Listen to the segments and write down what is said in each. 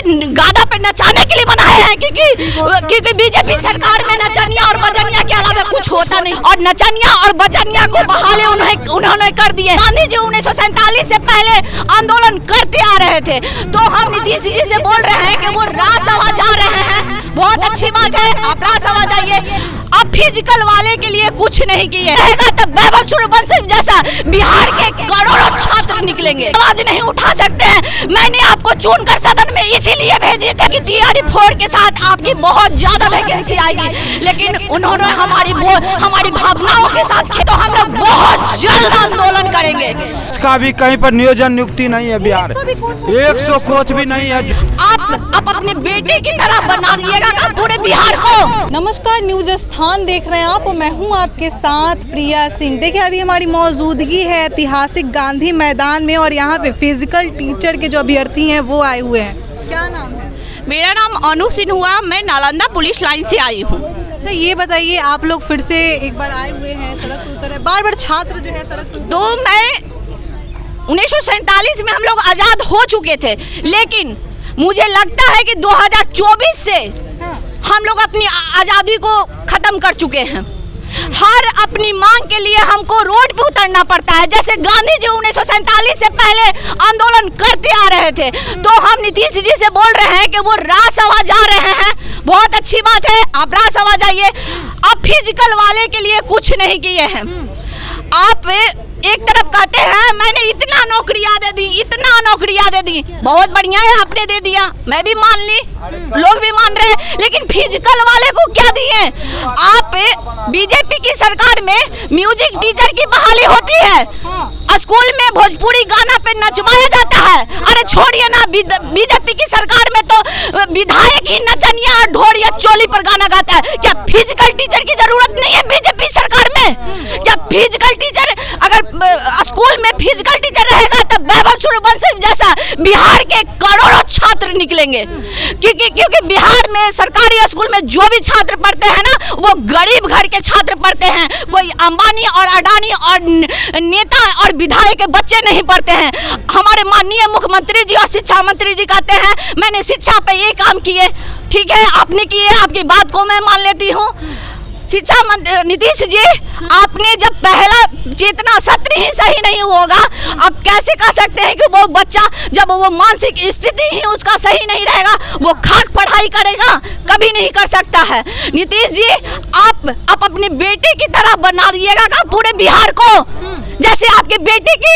गाना पे नचाने के लिए बनाए हैं, क्योंकि बीजेपी सरकार में नचनिया और बजनिया के अलावा कुछ होता नहीं, और नचनिया और बजनिया को बहाले उन्होंने कर दिए। गांधी जी 1947 से पहले आंदोलन करते आ रहे थे, तो हम नीतीश जी से बोल रहे हैं कि वो राजसभा जा रहे हैं, बहुत अच्छी बात है, आप राजसभा जाइए। अब फिजिकल वाले के लिए कुछ नहीं किए रहेगा तब वैभव सूर्यवंशी जैसा बिहार के करोड़ों छात्र निकलेंगे, आवाज नहीं उठा सकते हैं। मैंने आपको चुनकर सदन में इसीलिए भेजे थे कि टीआरई 4 के साथ आपकी बहुत ज्यादा वैकेंसी आएगी, लेकिन उन्होंने हमारी भावनाओं के साथ किया, तो हम लोग बहुत जल्द आंदोलन करेंगे। इसका भी कहीं पर नियोजन नियुक्ति नहीं है, बिहार 100 कोच भी नहीं है। आप अपने बेटे की तरह बना दिएगा पूरे बिहार को। नमस्कार, न्यूज स्थान देख रहे हैं आप, मैं हूं आपके साथ प्रिया सिंह। देखिए अभी हमारी मौजूदगी है ऐतिहासिक गांधी मैदान में, और यहाँ पे फिजिकल टीचर के जो अभ्यर्थी हैं वो आए हुए हैं। क्या नाम है? मेरा नाम अनु सिंह हुआ, मैं नालंदा पुलिस लाइन से आई हूँ। अच्छा ये बताइए, आप लोग फिर से एक बार आए हुए हैं, सड़क पर उतरे, बार छात्र जो है सड़क पर। तो मैं 1947 में हम लोग आज़ाद हो चुके थे, लेकिन मुझे लगता है कि 2024 से हम लोग अपनी आज़ादी को ख़त्म कर चुके हैं। हर अपनी मांग के लिए हमको रोड पे उतरना पड़ता है। जैसे गांधी जी 1947 से पहले आंदोलन करते आ रहे थे, तो हम नीतीश जी से बोल रहे हैं कि वो राजसभा जा रहे हैं, बहुत अच्छी बात है, आप राजसभा जाइए। अब फिजिकल वाले के लिए कुछ नहीं किए हैं। आप एक तरफ कहते हैं मैंने इतना नौकरियां दे दी, इतना नौकरियां दे दी, बहुत बढ़िया है, आपने दे दिया, मैं भी मान ली, लोग भी मान रहे, लेकिन फिजिकल वाले को क्या दिए? आप बीजेपी की सरकार में म्यूजिक टीचर की बहाली होती है, स्कूल में भोजपुरी गाना पे नचवाया जाता है। अरे छोड़िए ना, बीजेपी की सरकार में तो विधायक ही नचनिया और ढोलिया चोली पर गाना गाता है। क्या फिजिकल टीचर की जरूरत नहीं है बीजेपी सरकार में? क्या फिजिकल टीचर, अगर स्कूल में फिजिकल टीचर रहेगा तब वैभव सूर्यवंशी जैसा बिहार के करोड़ों छात्र निकलेंगे, क्योंकि बिहार में सरकारी स्कूल में जो भी छात्र पढ़ते हैं ना, वो गरीब घर के छात्र पढ़ते हैं, कोई अंबानी और अडानी और नेता और विधायक के बच्चे नहीं पढ़ते हैं। हमारे माननीय मुख्यमंत्री जी और शिक्षा मंत्री जी कहते हैं मैंने शिक्षा पे ये काम किए, ठीक है आपने किए, आपकी बात को मैं मान लेती हूँ। शिक्षा मंत्री नीतीश जी, आपने जब पहला चेतना सत्र ही सही नहीं होगा, आप कैसे कह सकते हैं कि वो बच्चा जब वो मानसिक स्थिति ही उसका सही नहीं रहेगा वो खाक पढ़ाई करेगा? कभी नहीं कर सकता है। नीतीश जी, आप अपने बेटे की तरह बना दिएगा पूरे बिहार को। जैसे आपके बेटे की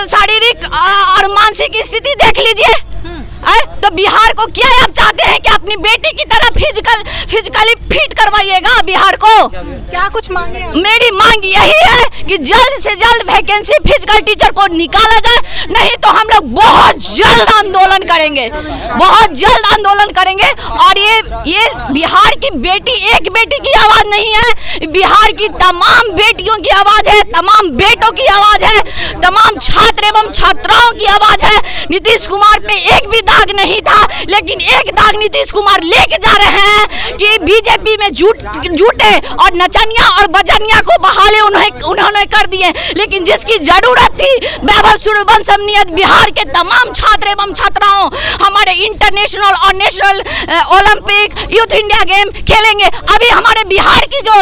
शारीरिक और मानसिक स्थिति देख लीजिए, तो बिहार को क्या आप चाहते हैं कि अपनी बेटी की तरह फिजिकली फिट करवाइएगा बिहार को? क्या कुछ मांगे? मेरी मांग यही है कि जल्द से जल्द वैकेंसी फिजिकल टीचर को निकाला जाए, नहीं तो हम लोग बहुत जल्द आंदोलन करेंगे, बहुत जल्द आंदोलन करेंगे। और ये बिहार की बेटी, एक बेटी की आवाज नहीं है, बिहार की तमाम बेटियों की आवाज है, तमाम बेटों की आवाज है, तमाम छात्र एवं छात्राओं की आवाज है। नीतीश कुमार पे एक भी दाग नहीं था, लेकिन एक दाग नीतीश कुमार लेके जा रहे हैं कि बीजेपी में झूठे और नचनिया और बजनिया को बहाले उन्होंने कर दिए, लेकिन जिसकी जरूरत थी वैभव सूर्यवंशी बिहार के तमाम छात्र एवं छात्राओं हमारे इंटरनेशनल और national Olympic youth India game खेलेंगे। अभी हमारे बिहार की जो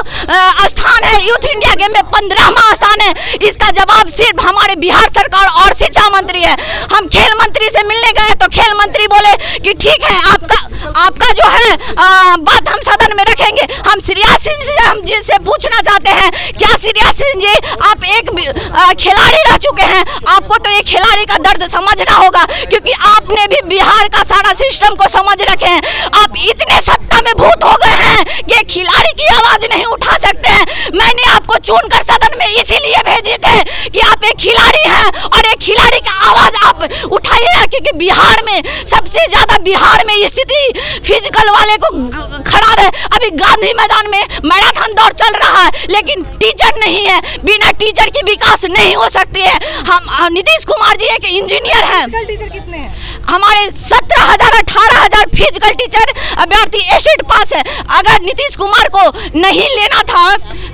स्थान है यूथ इंडिया गेम में 15वां स्थान है, इसका जवाब सिर्फ हमारे बिहार सरकार और शिक्षा मंत्री है। हम खेल मंत्री से मिलने गए तो खेल मंत्री बोले कि ठीक है आपका जो है बात हम सदन में रखेंगे। हम श्रेया सिंह से हम जिनसे पूछना चाहते हैं, क्या श्रेया सिंह जी आप एक खिलाड़ी रह चुके हैं, आपको तो एक खिलाड़ी का दर्द समझना होगा, क्योंकि आपने भी बिहार का सारा सिस्टम को समझ रखे हैं। आप इतने सत्ता में भूत हो गए हैं कि क्रिकेट की आवाज नहीं उठा सकते हैं। मैंने आपको चुनकर सदन में इसीलिए भेजे थे कि आप एक खिलाड़ी हैं और एक खिलाड़ी का आवाज आप उठाइए, क्योंकि बिहार में सबसे ज्यादा बिहार में स्थिति फिजिकल वाले को खराब है। अभी गांधी मैदान में मैराथन दौड़ चल रहा है, लेकिन टीचर नहीं है। बिना टीचर की विकास नहीं हो सकती है। हम नीतीश कुमार जी एक इंजीनियर हैं। टीचर कितने हैं? हमारे 17,000 18,000 फिजिकल टीचर अभ्यर्थी एसिड पास है। अगर नीतीश कुमार को नहीं लेना था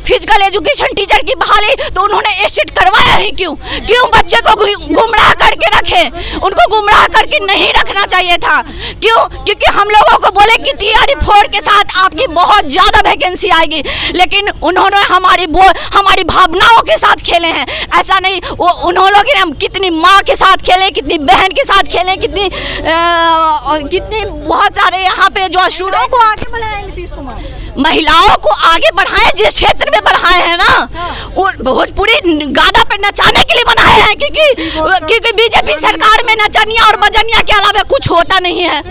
फिजिकल एजुकेशन टीचर की बहाली, तो उन्होंने एसिड करवाया ही क्यों? क्यों बच्चे को गुमराह करके रखे? उनको गुमराह करके नहीं रखना चाहिए था। क्यों? क्योंकि हम लोगों को बोले कि TRE 4 के साथ आपकी बहुत ज़्यादा वैकेंसी आएगी, लेकिन उन्होंने हमारी भावनाओं के साथ खेले हैं। ऐसा नहीं, वो उन्होंने कितनी माँ के साथ खेले, कितनी बहन के साथ खेले, कितनी बहुत सारे यहाँ पे जो स्टूडेंट को आगे बढ़ाए नीतीश कुमार, महिलाओं को आगे बढ़ाए, जिस क्षेत्र में बढ़ाए हैं ना, वो भोजपुरी गाना पे नचाने के लिए बनाए हैं, क्योंकि बीजेपी सरकार में नचनिया और बजनिया के अलावा कुछ होता नहीं है।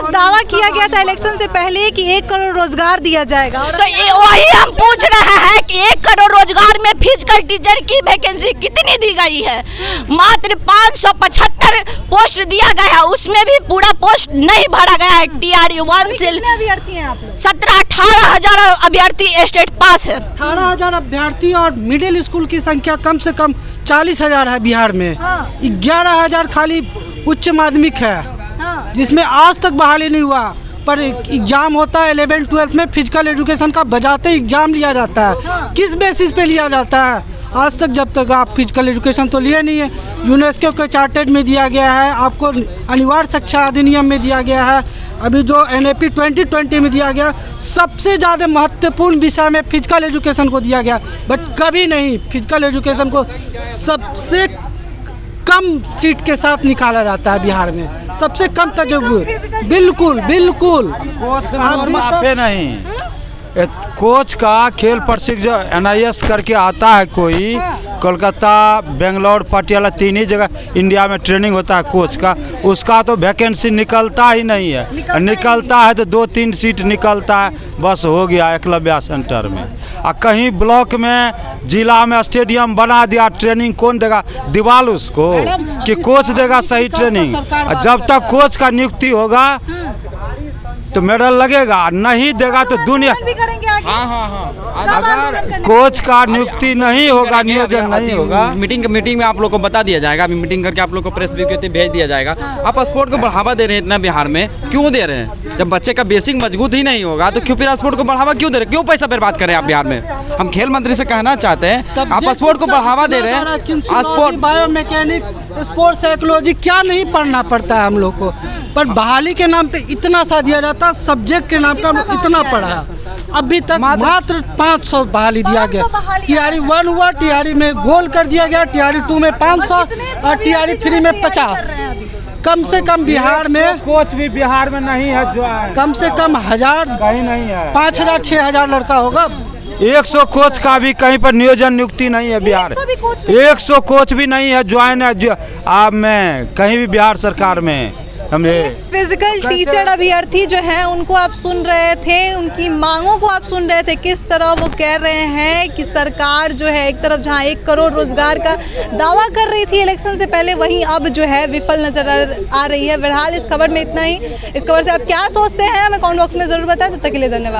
दावा किया गया था इलेक्शन से पहले कि 1 करोड़ रोजगार दिया जाएगा, तो ये वही हम पूछ रहे हैं कि 1 करोड़ रोजगार में फिजिकल टीचर की वैकेंसी कितनी दी गई है? मात्र 575 पोस्ट दिया गया है, उसमें भी पूरा पोस्ट नहीं भरा गया है। TRE 1 से अभ्यर्थी हैं आप लोग? 17-18 हजार अभ्यर्थी स्टेट पास है। 18,000 अभ्यर्थी और मिडिल स्कूल की संख्या कम से कम 40,000 है बिहार में। 11,000 खाली उच्च माध्यमिक है, जिसमें आज तक बहाली नहीं हुआ। पर एग्जाम होता है 11-12 में, फिजिकल एजुकेशन का बजाते एग्जाम लिया जाता है। किस बेसिस पे लिया जाता है? आज तक जब तक आप फिजिकल एजुकेशन तो लिए नहीं है। यूनेस्को के चार्टेड में दिया गया है, आपको अनिवार्य शिक्षा अधिनियम में दिया गया है, अभी जो NAP 2020 में दिया गया, सबसे ज़्यादा महत्वपूर्ण विषय में फिजिकल एजुकेशन को दिया गया। बट कभी नहीं फिजिकल एजुकेशन को सबसे कम सीट के साथ निकाला जाता है बिहार में, सबसे कम तजुर्बे। बिल्कुल बिल्कुल माफे नहीं। कोच का खेल प्रशिक्षण NIS करके आता है कोई, कोलकाता, बेंगलोर, पटियाला, 3 ही जगह इंडिया में ट्रेनिंग होता है कोच का। उसका तो वैकेंसी निकलता ही नहीं है, निकलता है तो 2-3 सीट निकलता है, बस हो गया एकलव्य सेंटर में। और कहीं ब्लॉक में, जिला में स्टेडियम बना दिया, ट्रेनिंग कौन देगा? दीवाल उसको कि कोच देगा सही ट्रेनिंग? जब तक कोच का नियुक्ति होगा तो मेडल लगेगा, नहीं देगा तो दुनिया। अगर कोच का नियुक्ति नहीं होगा, नियोजन नहीं होगा, मीटिंग में आप लोग को बता दिया जाएगा। अभी मीटिंग करके आप लोग को प्रेस विज्ञप्ति भेज दिया जाएगा। आप स्पोर्ट को बढ़ावा दे रहे हैं इतना बिहार में, क्यों दे रहे हैं? जब बच्चे का बेसिक मजबूत ही नहीं होगा तो क्यों फिर स्पोर्ट को बढ़ावा क्यों दे रहे हैं? क्यों पैसा बर्बाद करें आप बिहार में? हम खेल मंत्री से कहना चाहते हैं, आप स्पोर्ट को बढ़ावा दे रहे हैं। स्पोर्ट, बायोमैकेनिक, स्पोर्ट्स साइकोलॉजी क्या नहीं पढ़ना पड़ता है हम लोग को, पर बहाली के नाम पे इतना सा दिया जाता है। सब्जेक्ट के नाम पे हम लोग इतना पढ़ा, अभी तक मात्र 500 बहाली दिया गया। TRE 1 हुआ, TRE में गोल कर दिया गया, TRE 2 में 500 और TRE 3 में 50। कम से कम बिहार में कोच भी बिहार में नहीं है, जो है कम से कम 1000 कहीं नहीं है, 5,000-6,000 लड़का होगा। 100 कोच का भी कहीं पर नियोजन नियुक्ति नहीं है बिहार। 100 कोच भी नहीं है ज्वाइन है आप में कहीं भी बिहार सरकार में। हमें फिजिकल टीचर अभ्यर्थी जो हैं उनको आप सुन रहे थे, उनकी मांगों को आप सुन रहे थे, किस तरह वो कह रहे हैं कि सरकार जो है एक तरफ जहां 1 करोड़ रोजगार का दावा कर रही थी इलेक्शन से पहले, वहीं अब जो है विफल नजर आ रही है। बहरहाल इस खबर में इतना ही। इस खबर से आप क्या सोचते हैं हमें कमेंट बॉक्स में ज़रूर बताएं। तब तक के लिए धन्यवाद।